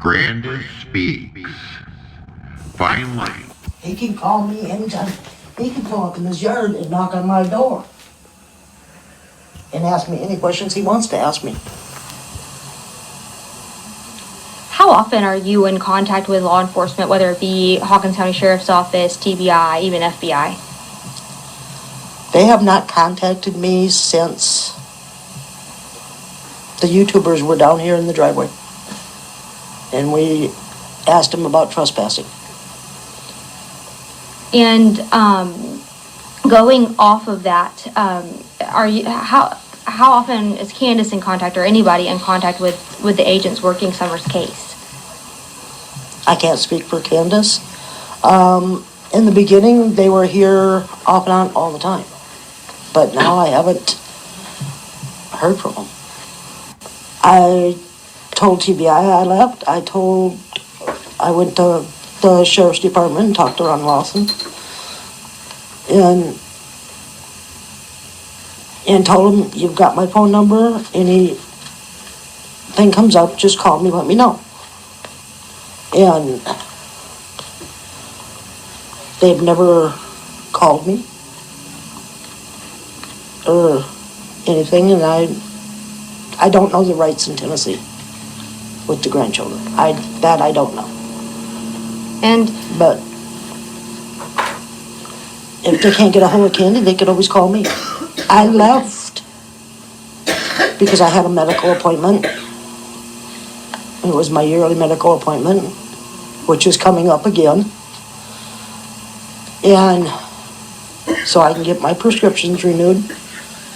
Grandus speaks. Finally. He can call me anytime. He can pull up in his yard and knock on my door and ask me any questions he wants to ask me. How often are you in contact with law enforcement, whether it be Hawkins County Sheriff's Office, TBI, even FBI? They have not contacted me since the YouTubers were down here in the driveway. And we asked them about trespassing. And going off of that, how often is Candace in contact, or anybody in contact with the agents working Summer's case? I can't speak for Candace. In the beginning, they were here off and on all the time. But now I haven't heard from them. I told TBI I left. I went to the Sheriff's Department and talked to Ronny Lawson. And told him, you've got my phone number. Anything comes up, just call me, let me know. And they've never called me or anything, and I don't know the rights in Tennessee with the grandchildren. I don't know. But if they can't get a hold of Candy, they could always call me. I left because I had a medical appointment. It was my yearly medical appointment, which is coming up again. And so I can get my prescriptions renewed.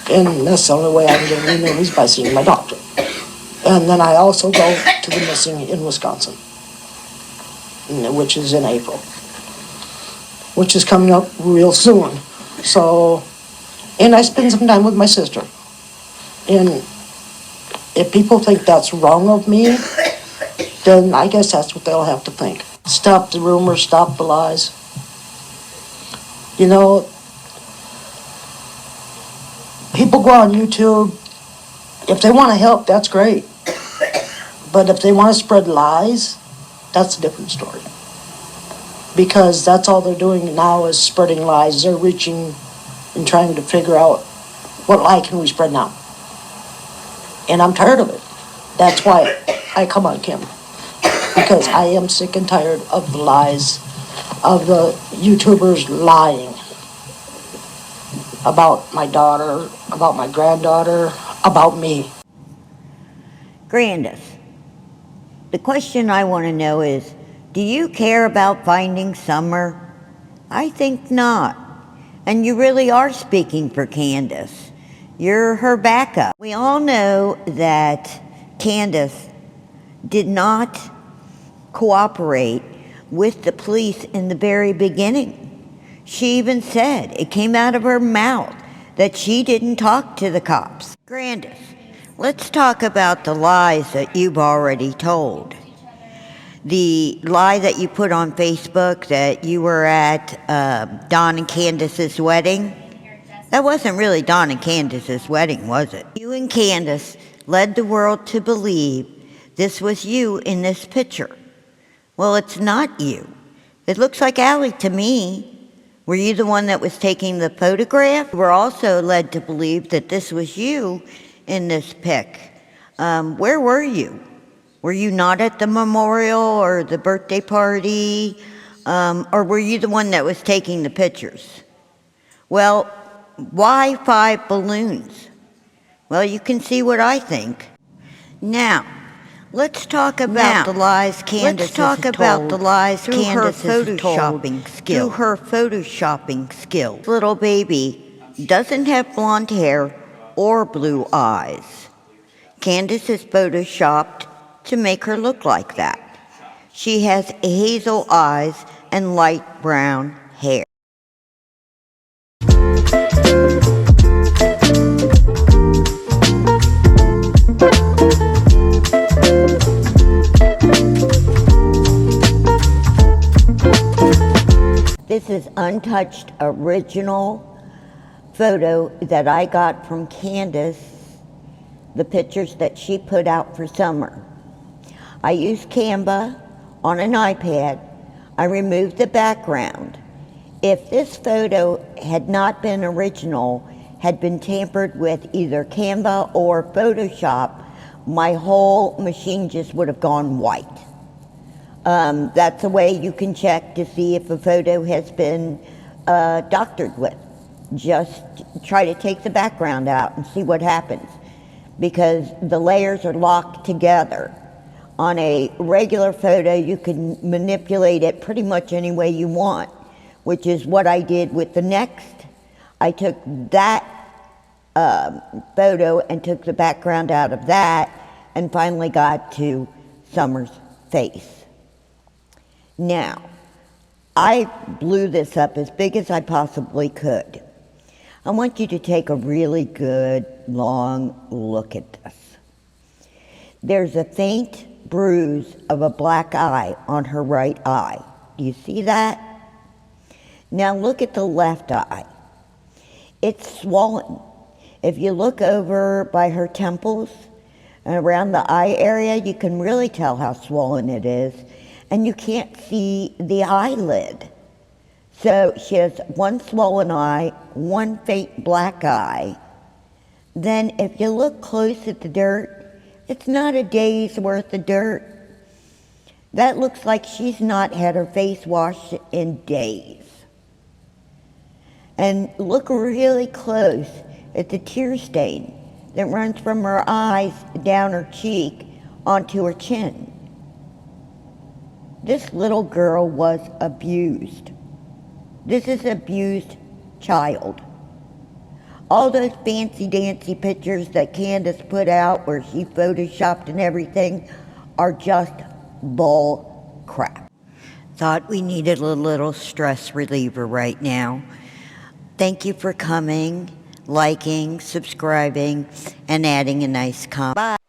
And that's the only way I can get them renewed is by seeing my doctor. And then I also go to the missing in Wisconsin, which is in April, which is coming up real soon. So, and I spend some time with my sister. And if people think that's wrong of me, then I guess that's what they'll have to think. Stop the rumors, stop the lies. You know, people go on YouTube. If they want to help, that's great. But if they want to spread lies, that's a different story. Because that's all they're doing now is spreading lies. They're reaching and trying to figure out what lie can we spread now. And I'm tired of it. That's why I come on camera. Because I am sick and tired of the lies, of the YouTubers lying about my daughter, about my granddaughter, about me. Grandus, the question I want to know is, do you care about finding Summer? I think not. And you really are speaking for Candace. You're her backup. We all know that Candace did not cooperate with the police in the very beginning. She even said, it came out of her mouth, that she didn't talk to the cops. Grandus, let's talk about the lies that you've already told. The lie that you put on Facebook that you were at Don and Candace's wedding, that wasn't really Don and Candace's wedding, was it? You and Candace led the world to believe this was you in this picture. Well, it's not you. It looks like Allie to me. Were you the one that was taking the photograph? We're also led to believe that this was you in this pic. Where were you? Were you not at the memorial or the birthday party? Or were you the one that was taking the pictures? Well, why 5 balloons? Well, you can see what I think. Now, let's talk about the lies Candace has told through her photoshopping skills. Little baby doesn't have blonde hair or blue eyes. Candace is photoshopped to make her look like that. She has hazel eyes and light brown hair. This is untouched original photo that I got from Candace, the pictures that she put out for Summer. I used Canva on an iPad. I removed the background. If this photo had not been original, had been tampered with either Canva or Photoshop, my whole machine just would have gone white. That's a way you can check to see if a photo has been doctored with. Just try to take the background out and see what happens, because the layers are locked together. On a regular photo, you can manipulate it pretty much any way you want, which is what I did with the next. I took that photo and took the background out of that and finally got to Summer's face. Now, I blew this up as big as I possibly could. I want you to take a really good, long look at this. There's a faint bruise of a black eye on her right eye. Do you see that? Now look at the left eye. It's swollen. If you look over by her temples and around the eye area, you can really tell how swollen it is, and you can't see the eyelid. So she has one swollen eye, one faint black eye. Then if you look close at the dirt, it's not a day's worth of dirt. That looks like she's not had her face washed in days. And look really close at the tear stain that runs from her eyes down her cheek onto her chin. This little girl was abused. This is an abused child. All those fancy-dancy pictures that Candace put out where she photoshopped and everything are just bull crap. Thought we needed a little stress reliever right now. Thank you for coming, liking, subscribing, and adding a nice comment. Bye.